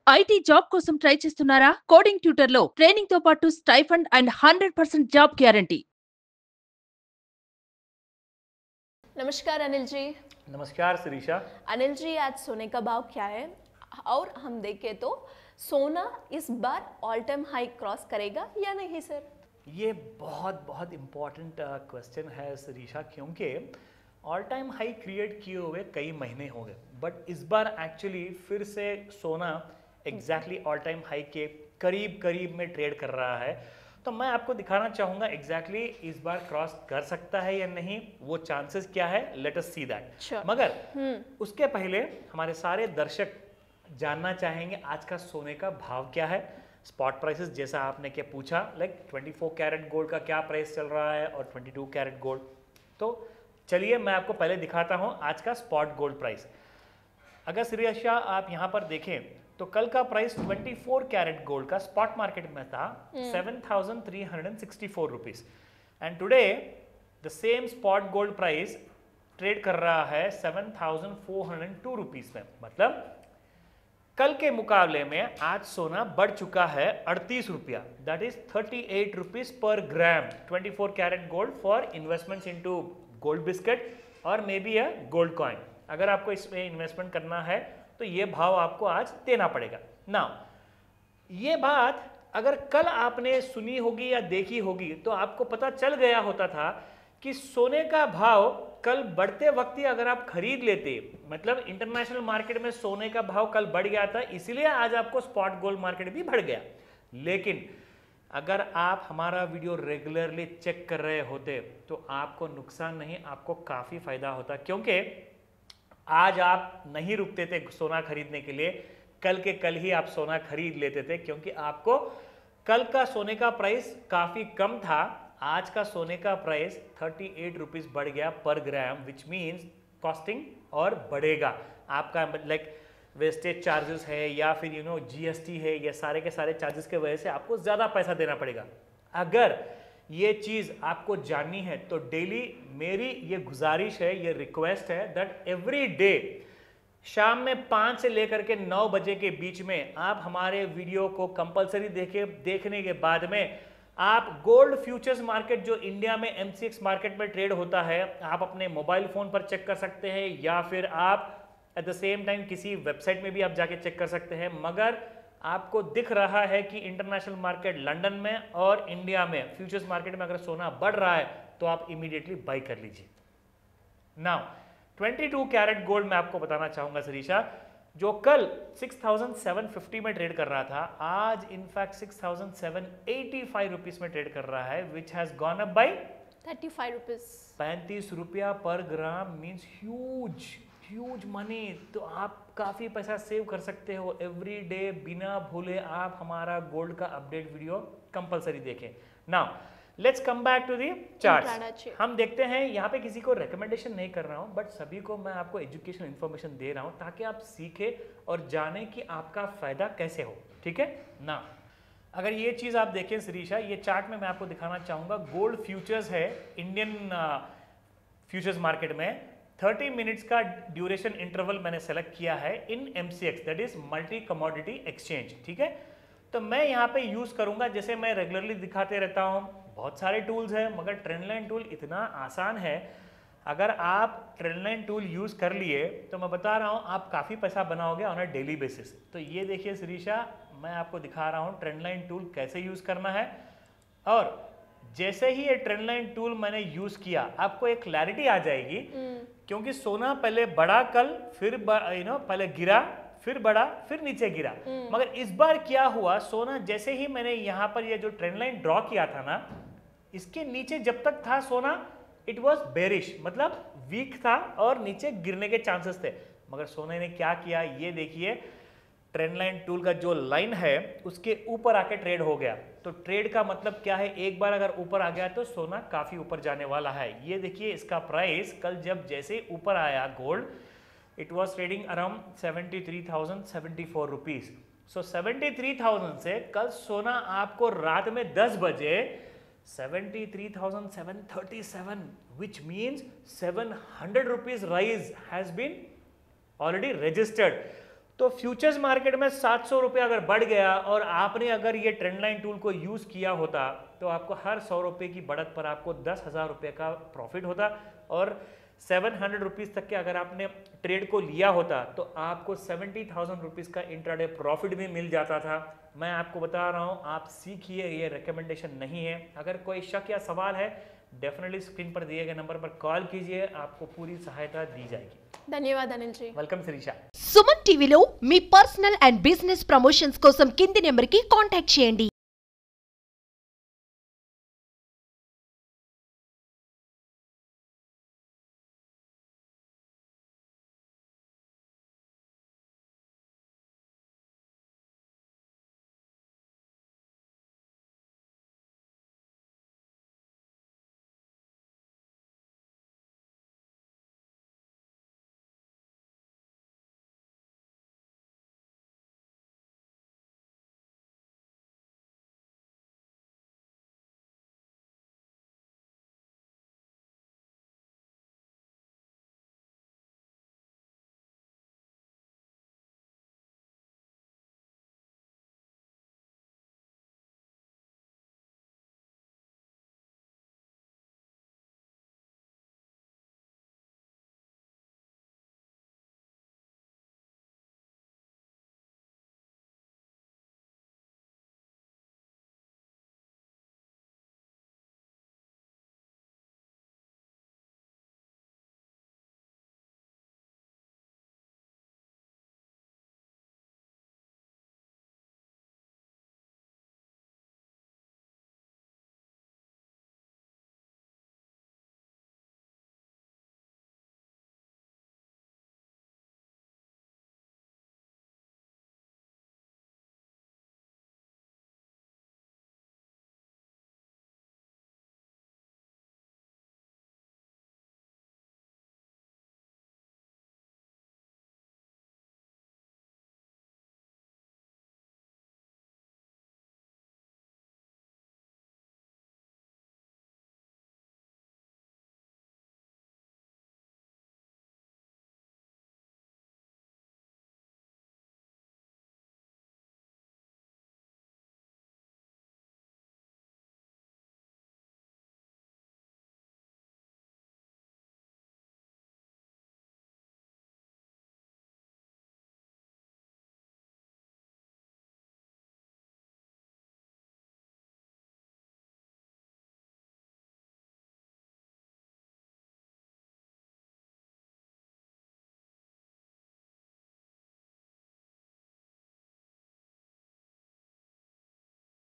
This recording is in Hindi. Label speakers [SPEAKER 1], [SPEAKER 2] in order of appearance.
[SPEAKER 1] ఐటీ జాబ్ కోసం ట్రై చేస్తున్నారా? కోడింగ్ ట్యూటర్‌లో ట్రైనింగ్‌తో పాటు స్టైఫండ్ అండ్ 100% జాబ్ గ్యారంటీ.
[SPEAKER 2] नमस्कार अनिल जी।
[SPEAKER 3] नमस्कार शिरीषा।
[SPEAKER 2] अनिल जी, आज सोने का भाव क्या है? और हम देखें तो सोना इस बार ऑल टाइम हाई क्रॉस करेगा या नहीं सर?
[SPEAKER 3] ये बहुत बहुत इम्पॉर्टेंट क्वेश्चन है शिरीषा, क्योंकि ऑल टाइम हाई क्रिएट किए हुए कई महीने हो गए, बट इस बार एक्चुअली फिर से सोना एग्जैक्टली ऑल टाइम हाई के करीब करीब में ट्रेड कर रहा है। तो मैं आपको दिखाना चाहूँगा एग्जैक्टली इस बार क्रॉस कर सकता है या नहीं, वो चांसेस क्या है, लेट अस सी दैट। मगर उसके पहले हमारे सारे दर्शक जानना चाहेंगे आज का सोने का भाव क्या है, स्पॉट प्राइसेस जैसा आपने क्या पूछा, लाइक 24 कैरेट गोल्ड का क्या प्राइस चल रहा है और 22 कैरेट गोल्ड। तो चलिए मैं आपको पहले दिखाता हूँ आज का स्पॉट गोल्ड प्राइस। अगर श्रेयसा आप यहाँ पर देखें तो कल का प्राइस 24 कैरेट गोल्ड का स्पॉट मार्केट में था 7,364 rupees, and today the same spot gold price trade कर रहा है 7,402 रुपीज में। मतलब कल के मुकाबले में आज सोना बढ़ चुका है 38 रुपया, that is 38 rupees per gram. 24 carat gold for investments into gold biscuit or may be a gold coin. अगर आपको इसमें इन्वेस्टमेंट करना है तो ये भाव आपको आज देना पड़ेगा ना। ये बात अगर कल आपने सुनी होगी या देखी होगी तो आपको पता चल गया होता था कि सोने का भाव कल बढ़ते वक्त ही अगर आप खरीद लेते, मतलब इंटरनेशनल मार्केट में सोने का भाव कल बढ़ गया था, इसलिए आज आपको स्पॉट गोल्ड मार्केट भी बढ़ गया। लेकिन अगर आप हमारा वीडियो रेगुलरली चेक कर रहे होते तो आपको नुकसान नहीं, आपको काफी फायदा होता, क्योंकि आज आप नहीं रुकते थे सोना खरीदने के लिए, कल के कल ही आप सोना खरीद लेते थे, क्योंकि आपको कल का सोने का प्राइस काफी कम था। आज का सोने का प्राइस 38 रुपीज बढ़ गया पर ग्राम, विच मीन्स कॉस्टिंग और बढ़ेगा आपका, लाइक वेस्टेज चार्जेस है या फिर जीएसटी है, ये सारे के सारे चार्जेस के वजह से आपको ज्यादा पैसा देना पड़ेगा। अगर ये चीज आपको जाननी है तो डेली मेरी ये गुजारिश है, ये रिक्वेस्ट है दैट एवरी डे शाम में 5 से लेकर के 9 बजे के बीच में आप हमारे वीडियो को कंपलसरी देखने के बाद में आप गोल्ड फ्यूचर्स मार्केट जो इंडिया में एमसीएक्स मार्केट में ट्रेड होता है, आप अपने मोबाइल फोन पर चेक कर सकते हैं या फिर आप एट द सेम टाइम किसी वेबसाइट में भी आप जाके चेक कर सकते हैं। मगर आपको दिख रहा है कि इंटरनेशनल मार्केट लंदन में और इंडिया में फ्यूचर्स मार्केट में अगर सोना बढ़ रहा है तो आप इमीडिएटली बाई कर लीजिए। नाउ 22 कैरेट गोल्ड में आपको बताना चाहूंगा श्रीषा, जो कल 6,750 में ट्रेड कर रहा था, आज इनफैक्ट 6,785 रुपीज में ट्रेड कर रहा है, which has gone up by
[SPEAKER 2] 35 rupees.
[SPEAKER 3] 35 रुपया पर ग्राम मीन्स ह्यूज मनी। तो आप काफी पैसा सेव कर सकते हो एवरी डे, बिना भूले आप हमारा गोल्ड का अपडेट वीडियो कंपलसरी देखें। Now let's come back to the charts. हम देखते हैं, यहाँ पे किसी को रिकमेंडेशन नहीं कर रहा हूँ, बट सभी को मैं आपको एजुकेशन इन्फॉर्मेशन दे रहा हूँ ताकि आप सीखें और जाने कि आपका फायदा कैसे हो, ठीक है ना। अगर ये चीज आप देखें श्रीषा, ये चार्ट में मैं आपको दिखाना चाहूंगा, गोल्ड फ्यूचर्स है इंडियन फ्यूचर्स मार्केट में 30 मिनट्स का ड्यूरेशन इंटरवल मैंने सेलेक्ट किया है in MCX, that is multi commodity exchange, ठीक है। तो मैं यहाँ पे यूज करूंगा, जैसे मैं रेगुलरली दिखाते रहता हूँ, बहुत सारे टूल्स हैं मगर ट्रेंडलाइन टूल इतना आसान है। अगर आप ट्रेंडलाइन टूल यूज कर लिए तो मैं बता रहा हूँ आप काफी पैसा बनाओगे ऑन अ डेली बेसिस। तो ये देखिए श्रीषा, मैं आपको दिखा रहा हूँ ट्रेंडलाइन टूल कैसे यूज करना है, और जैसे ही ये ट्रेंडलाइन टूल मैंने यूज किया आपको एक क्लैरिटी आ जाएगी, क्योंकि सोना पहले बढ़ा कल, फिर पहले गिरा, फिर बढ़ा, फिर नीचे गिरा। मगर इस बार क्या हुआ, सोना जैसे ही मैंने यहाँ पर ये जो ट्रेंड लाइन ड्रॉ किया था ना, इसके नीचे जब तक था सोना इट वाज बेरिश, मतलब वीक था और नीचे गिरने के चांसेस थे। मगर सोने ने क्या किया, ये देखिए ट्रेंड लाइन टूल का जो लाइन है उसके ऊपर आके ट्रेड हो गया। तो ट्रेड का मतलब क्या है, एक बार अगर ऊपर आ गया तो सोना काफी ऊपर जाने वाला है। ये देखिए इसका प्राइस कल जब जैसे ऊपर आया gold, it was trading around 73,074 rupees. So 73,000 से कल सोना आपको रात में 10 बजे 73,737, which means 700 rupees rise has been already registered। तो फ्यूचर्स मार्केट में 700 रुपये अगर बढ़ गया और आपने अगर ये ट्रेंड लाइन टूल को यूज़ किया होता तो आपको हर 100 रुपये की बढ़त पर आपको 10,000 रुपये का प्रॉफिट होता, और 700 रुपीज़ तक के अगर आपने ट्रेड को लिया होता तो आपको 70,000 रुपीज़ का इंट्राडे प्रॉफिट भी मिल जाता था। मैं आपको बता रहा हूँ, आप सीखिए, ये रिकमेंडेशन नहीं है। अगर कोई शक या सवाल है डेफिनेटली स्क्रीन पर दिए गए नंबर पर कॉल कीजिए, आपको पूरी सहायता दी जाएगी।
[SPEAKER 2] धन्यवाद अनिल जी।
[SPEAKER 3] वेलकम शिरीषा।
[SPEAKER 4] సుమన్ టీవీలో మీ పర్సనల్ అండ్ బిజినెస్ ప్రమోషన్స్ కోసం కింది నెంబర్కి కాంటాక్ట్ చేయండి.